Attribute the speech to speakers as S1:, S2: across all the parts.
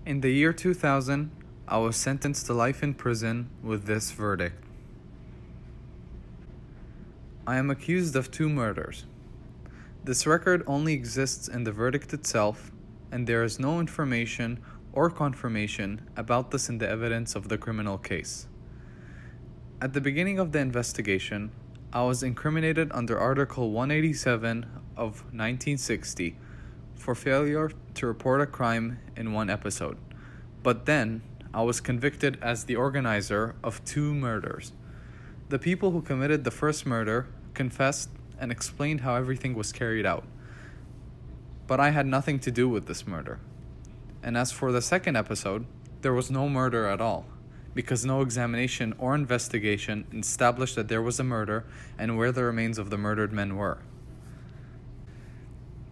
S1: In the year 2000, I was sentenced to life in prison with this verdict. I am accused of 2 murders. This record only exists in the verdict itself, and there is no information or confirmation about this in the evidence of the criminal case. At the beginning of the investigation, I was incriminated under Article 187 of 1960 for failure to report a crime in 1 episode. But then, I was convicted as the organizer of 2 murders. The people who committed the first murder confessed and explained how everything was carried out. But I had nothing to do with this murder. And as for the second episode, there was no murder at all, because no examination or investigation established that there was a murder and where the remains of the murdered men were.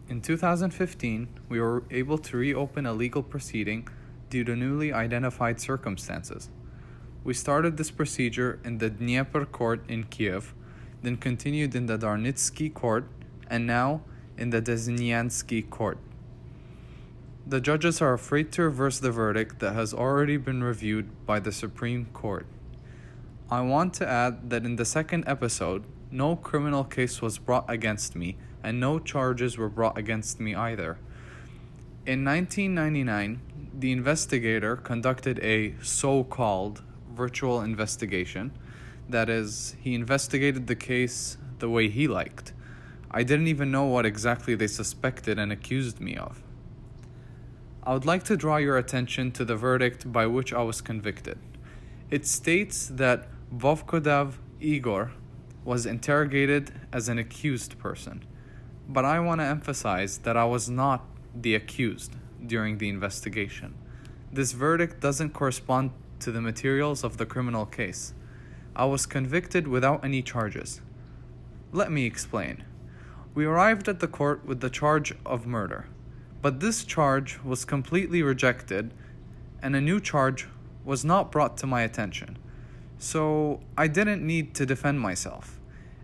S1: In 2015, we were able to reopen a legal proceeding due to newly identified circumstances. We started this procedure in the Dnieper court in Kiev, then continued in the Darnitsky court, and now in the Desnyansky court. The judges are afraid to reverse the verdict that has already been reviewed by the Supreme Court. I want to add that in the second episode, no criminal case was brought against me, and no charges were brought against me either. In 1999, the investigator conducted a so-called virtual investigation. That is, he investigated the case the way he liked. I didn't even know what exactly they suspected and accused me of. I would like to draw your attention to the verdict by which I was convicted. It states that Vovkodav Ihor was interrogated as an accused person. But I want to emphasize that I was not the accused during the investigation. This verdict doesn't correspond to the materials of the criminal case. I was convicted without any charges. Let me explain. We arrived at the court with the charge of murder, but this charge was completely rejected and a new charge was not brought to my attention. So I didn't need to defend myself,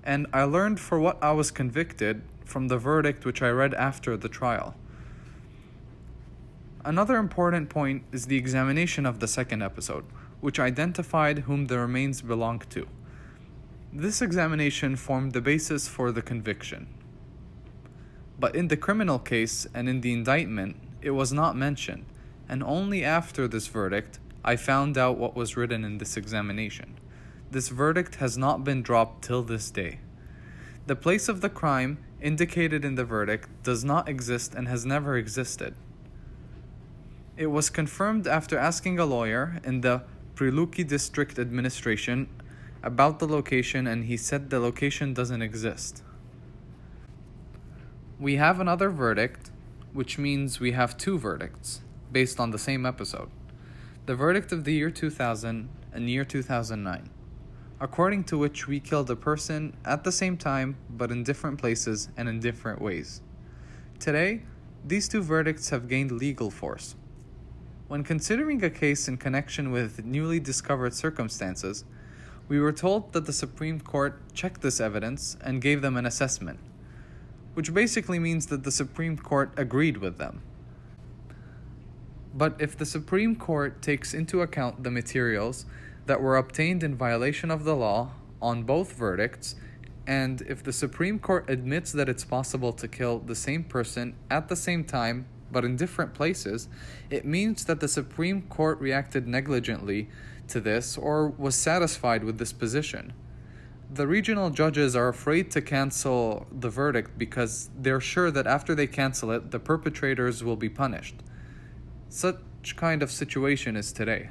S1: and I learned for what I was convicted from the verdict which I read after the trial. Another important point is the examination of the second episode, which identified whom the remains belonged to. This examination formed the basis for the conviction. But in the criminal case and in the indictment, it was not mentioned, and only after this verdict, I found out what was written in this examination. This verdict has not been dropped till this day. The place of the crime indicated in the verdict does not exist and has never existed. It was confirmed after asking a lawyer in the Priluki District Administration about the location, and he said the location doesn't exist. We have another verdict, which means we have 2 verdicts based on the same episode. The verdict of the year 2000 and year 2009. According to which we killed a person at the same time but in different places and in different ways. Today, these 2 verdicts have gained legal force. When considering a case in connection with newly discovered circumstances, we were told that the Supreme Court checked this evidence and gave them an assessment, which basically means that the Supreme Court agreed with them. But if the Supreme Court takes into account the materials that were obtained in violation of the law on both verdicts, and if the Supreme Court admits that it's possible to kill the same person at the same time but in different places, it means that the Supreme Court reacted negligently to this or was satisfied with this position. The regional judges are afraid to cancel the verdict because they're sure that after they cancel it, the perpetrators will be punished. Such kind of situation is today.